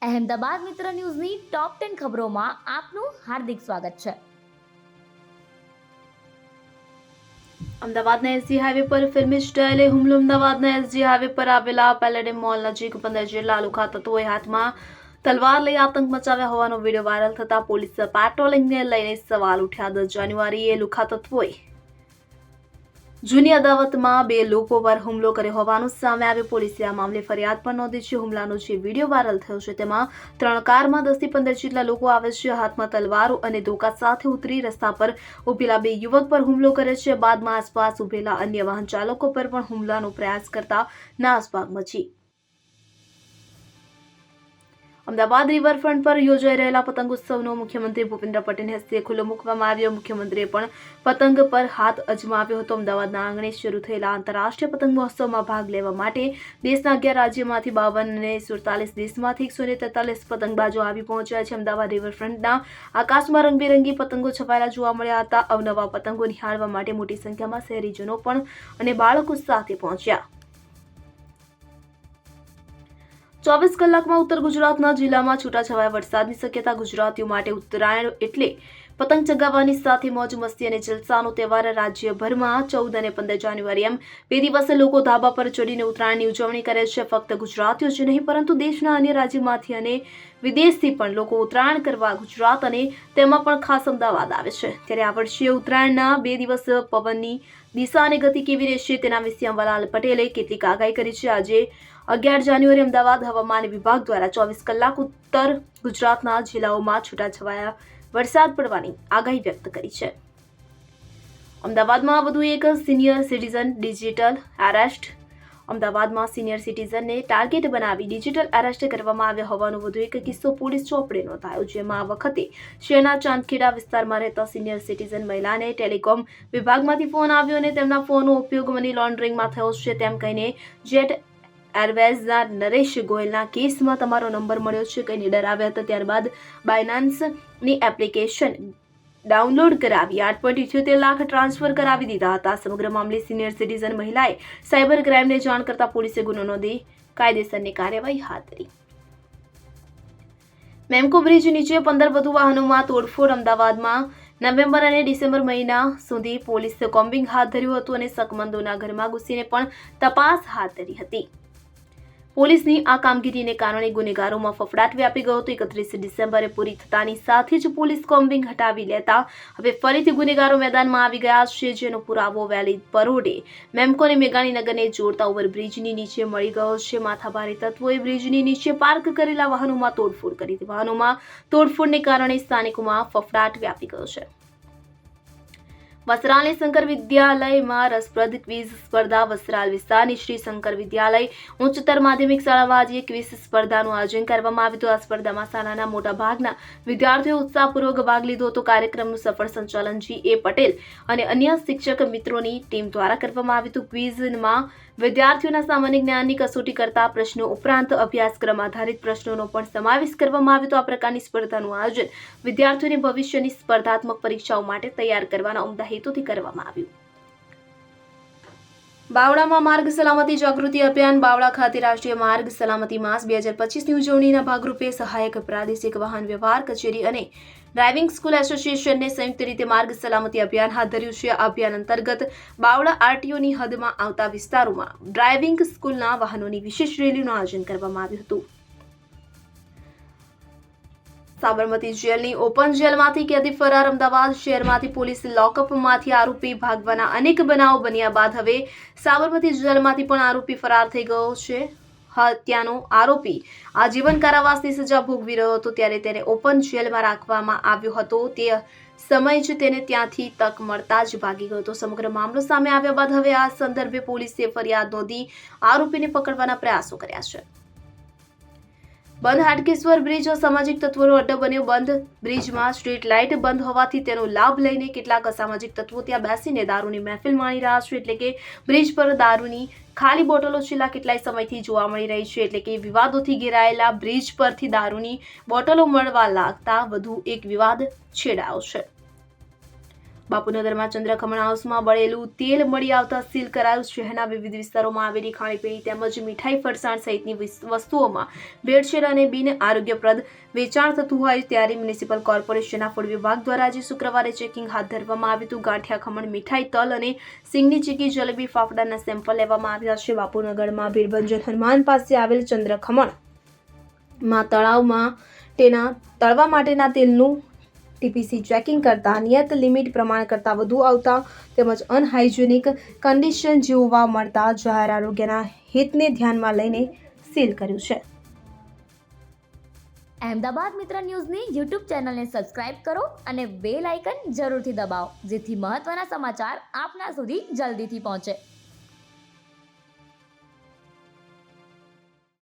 અહેમદાબાદ મિત્ર ન્યૂઝની ટોપ 10 ખબરોમાં આપનું હાર્દિક સ્વાગત છે. અમદાવાદના એસજી હાઈવે પર ફિલ્મી સ્ટાઇલે હુમલો. અમદાવાદના એસજી હાઈવે પર આવેલા પેલેડિયમ મોલ નજીક 15 જેટલા લુખ્ખા તત્વોએ હાથમાં તલવાર લઈ આતંક મચાવ્યા હોવાનો વિડીયો વાયરલ થતા પોલીસ પેટ્રોલિંગને લઈને સવાલ ઉઠ્યા. 10 જાન્યુઆરીએ લુખ્ખા તત્વોએ જૂની અદાવતમાં 2 લોકો પર હુમલો કર્યો હોવાનું સામે આવ્યું. પોલીસે આ મામલે ફરિયાદ પણ નોંધી છે. હુમલાનો જે વિડીયો વાયરલ થયો છે તેમાં 3 કારમાં 10 થી 15 જેટલા લોકો આવે છે. હાથમાં તલવારો અને ધોકા સાથે ઉતરી રસ્તા પર ઉભેલા 2 યુવક પર હુમલો કરે છે. બાદમાં આસપાસ ઉભેલા અન્ય વાહન ચાલકો પર પણ હુમલાનો પ્રયાસ કરતા નાસભાગ મચી. અમદાવાદ રિવરફ્રન્ટ પર યોજાઈ રહેલા પતંગ ઉત્સવનો મુખ્યમંત્રી ભૂપેન્દ્ર પટેલની હસ્તે ખુલ્લો મૂકવામાં આવ્યો. મુખ્યમંત્રીએ પણ પતંગ પર હાથ અજમાવ્યો હતો. અમદાવાદના આંગણે શરૂ થયેલા આંતરરાષ્ટ્રીય પતંગ મહોત્સવમાં ભાગ લેવા માટે દેશના 11 રાજ્યોમાંથી 52 અને 47 દેશમાંથી 143 પતંગબાજો આવી પહોંચ્યા છે. અમદાવાદ રિવરફ્રન્ટના આકાશમાં રંગબેરંગી પતંગો છવાયેલા જોવા મળ્યા હતા. અવનવા પતંગો નિહાળવા માટે મોટી સંખ્યામાં શહેરીજનો પણ અને બાળકો સાથે પહોંચ્યા. 24 કલાકમાં ઉત્તર ગુજરાતના જિલ્લામાં છૂટાછવાયા વરસાદની શક્યતા. ગુજરાતીઓ માટે ઉત્તરાયણ એટલે પતંગ ચગાવવાની સાથે મોજ મસ્તી અને જલસાનો તહેવાર. રાજ્યભરમાં 14 અને 15 જાન્યુઆરી એમ 2 દિવસે લોકો ધાબા પર ચડીને ઉત્તરાયણની ઉજવણી કરે છે. ફક્ત ગુજરાતીઓ જ નહીં પરંતુ દેશના અન્ય રાજ્યમાંથી અને વિદેશથી પણ લોકો ઉત્તરાયણ કરવા ગુજરાત અને તેમાં પણ ખાસ અમદાવાદ આવે છે. ત્યારે આ વર્ષે ઉત્તરાયણના 2 દિવસ પવનની દિશા અને ગતિ કેવી રહેશે તેના વિશે અંબાલાલ પટેલે કેટલીક આગાહી કરી છે. આજે 11 જાન્યુઆરી અમદાવાદ હવામાન વિભાગ દ્વારા 24 કલાક ઉત્તર ગુજરાતના જિલ્લાઓમાં છૂટાછવાયા વરસાદ પડવાની આગાહી વ્યક્ત કરી છે. અમદાવાદમાં વધુ એક સિનિયર સિટીઝન ડિજિટલ એરેસ્ટ. અમદાવાદમાં સિનિયર સિટીઝનને ટાર્ગેટ બનાવી ડિજિટલ એરેસ્ટ કરવામાં આવ્યા હોવાનો વધુ એક કિસ્સો પોલીસ ચોપડે નોંધાયો. જેમાં આ વખતે શહેરના ચાંદખેડા વિસ્તારમાં રહેતા સિનિયર સિટીઝન મહિલાને ટેલિકોમ વિભાગમાંથી ફોન આવ્યો અને તેમના ફોનનો ઉપયોગ મની લોન્ડરિંગમાં થયો છે તેમ કહીને જેટ એરવેઝના નરેશ ગોયલના કેસમાં તમારો નંબર મળ્યો છે કહીને ડરાવ્યા હતા. ત્યારબાદ બાયનાન્સની એપ્લિકેશન ડાઉનલોડ કરાવી 8.78 લાખ ટ્રાન્સફર કરાવી દીધા હતા. સમગ્ર મામલે સિનિયર સિટીઝન મહિલાએ સાયબર ક્રાઇમને જાણ કરતા પોલીસે ગુનો નોંધી કાયદેસરની કાર્યવાહી હાથ ધરી. મેમકો બ્રિજ નીચે 15 વધુ વાહનોમાં તોડફોડ. અમદાવાદમાં નવેમ્બર અને ડિસેમ્બર મહિના સુધી પોલીસે કોમ્બિંગ હાથ ધર્યું હતું અને શકમંદોના ઘરમાં ઘૂસીને પણ તપાસ હાથ ધરી હતી. પોલીસની આ કામગીરીને કારણે ગુનેગારોમાં ફફડાટ વ્યાપી ગયો હતો. 31 ડિસેમ્બરે પૂરી થતાની સાથે જ પોલીસ કોમ્બિંગ હટાવી લેતા હવે ફરીથી ગુનેગારો મેદાનમાં આવી ગયા છે. જેનો પુરાવો વેલી પરોઢે મેમકો અને મેઘાણીનગરને જોડતા ઓવરબ્રિજની નીચે મળી ગયો છે. માથાભારે તત્વોએ બ્રિજની નીચે પાર્ક કરેલા વાહનોમાં તોડફોડ કરી હતી. વાહનોમાં તોડફોડને કારણે સ્થાનિકોમાં ફફડાટ વ્યાપી ગયો છે. વસ્ત્રાલની શંકર વિદ્યાલયમાં રસપ્રદ ક્વિઝ સ્પર્ધા. વસ્ત્રાલ વિસ્તારની શ્રી શંકર વિદ્યાલય ઉચ્ચતર માધ્યમિક શાળામાં આજે ક્વિઝ સ્પર્ધાનું આયોજન કરવામાં આવ્યું હતું. આ સ્પર્ધામાં શાળાના મોટા ભાગના વિદ્યાર્થીઓએ ઉત્સાહપૂર્વક ભાગ લીધો હતો. કાર્યક્રમનું સફળ સંચાલન G.A. પટેલ અને અન્ય શિક્ષક મિત્રોની ટીમ દ્વારા કરવામાં આવ્યું હતું. ક્વિઝમાં વિદ્યાર્થીઓના સામાન્ય જ્ઞાનની કસોટી કરતા પ્રશ્નો ઉપરાંત અભ્યાસક્રમ આધારિત પ્રશ્નોનો પણ સમાવેશ કરવામાં આવ્યો હતો. આ પ્રકારની સ્પર્ધાનું આયોજન વિદ્યાર્થીઓને ભવિષ્યની સ્પર્ધાત્મક પરીક્ષાઓ માટે તૈયાર કરવાના ઉમદા હેતુથી કરવામાં આવ્યું. બાવળામાં માર્ગ સલામતી જાગૃતિ અભિયાન. બાવળા ખાતે રાષ્ટ્રીય માર્ગ સલામતી માસ 2025ની ઉજવણીના ભાગરૂપે સહાયક પ્રાદેશિક વાહન વ્યવહાર કચેરી અને ડ્રાઇવિંગ સ્કૂલ એસોસિએશનને સંયુક્ત રીતે માર્ગ સલામતી અભિયાન હાથ ધર્યું છે. આ અભિયાન અંતર્ગત બાવળા આરટીઓની હદમાં આવતા વિસ્તારોમાં ડ્રાઇવિંગ સ્કૂલના વાહનોની વિશેષ રેલીનું આયોજન કરવામાં આવ્યું હતું. સાબરમતી જેલની ઓપન જેલમાંથી કેદી ફરાર. અમદાવાદ શહેરમાંથી પોલીસ લોકઅપમાંથી આરોપી ભાગવાના અનેક બનાવો બન્યા બાદ હવે સાબરમતી જેલમાંથી પણ આરોપી ફરાર થઈ ગયો છે. હત્યાનો આરોપી આજીવન કારાવાસની સજા ભોગવી રહ્યો હતો ત્યારે તેને ઓપન જેલમાં રાખવામાં આવ્યો હતો. તે સમયે જ તેને ત્યાંથી તક મળતા જ ભાગી ગયો હતો. સમગ્ર મામલો સામે આવ્યા બાદ હવે આ સંદર્ભે પોલીસે ફરિયાદ નોંધી આરોપીને પકડવાના પ્રયાસો કર્યા છે. બંધ હાટકેશ્વર બ્રિજ અસામાજિક તત્વોનો અડ્ડો બન્યો. બંધ બ્રિજમાં સ્ટ્રીટ લાઇટ બંધ હોવાથી તેનો લાભ લઈને કેટલાક અસામાજિક તત્વો ત્યાં બેસીને દારૂની મહેફિલ માણી રહ્યા છે. એટલે કે બ્રિજ પર દારૂની ખાલી બોટલો છેલ્લા કેટલાય સમયથી જોવા મળી રહી છે. એટલે કે વિવાદોથી ઘેરાયેલા બ્રિજ પરથી દારૂની બોટલો મળવા લાગતા વધુ એક વિવાદ છેડાયો છે. બાપુનગરમાં ચંદ્રખમણ હાઉસમાં બળેલું તેલ મળી આવતા સીલ કરાયું. શહેરના વિવિધ વિસ્તારોમાં આવેલી ખાણીપીણી તેમજ મીઠાઈ ફરસાણ સહિતની વસ્તુઓમાં ભેળસેળ અને બિન આરોગ્યપ્રદ વેચાણ થતું હોય ત્યારે મ્યુનિસિપલ કોર્પોરેશનના ફૂડ વિભાગ દ્વારા આજે શુક્રવારે ચેકિંગ હાથ ધરવામાં આવ્યું હતું. ગાંઠિયા, ખમણ, મીઠાઈ, તલ અને સિંગની ચીકી, જલેબી, ફાફડાના સેમ્પલ લેવામાં આવ્યા છે. બાપુનગરમાં ભીડભંજન હનુમાન પાસે આવેલ ચંદ્રખમણ તળાવમાં તેના તળવા માટેના તેલનું ટીપીસી ચેકિંગ કરતા નિયત લિમિટ પ્રમાણ કરતાં વધુ આવતા તેમજ અનહાઇજેનિક કન્ડિશન જોવા મળતા જાહેર આરોગ્યના હિતને ધ્યાનમાં લઈને સીલ કર્યું છે. અહેમદાબાદ મિત્ર ન્યૂઝની યુટ્યુબ ચેનલને સબસ્ક્રાઇબ કરો અને બેલ આઇકન જરૂરથી દબાવો જેથી મહત્ત્વના સમાચાર આપના સુધી જલ્દીથી પહોંચે.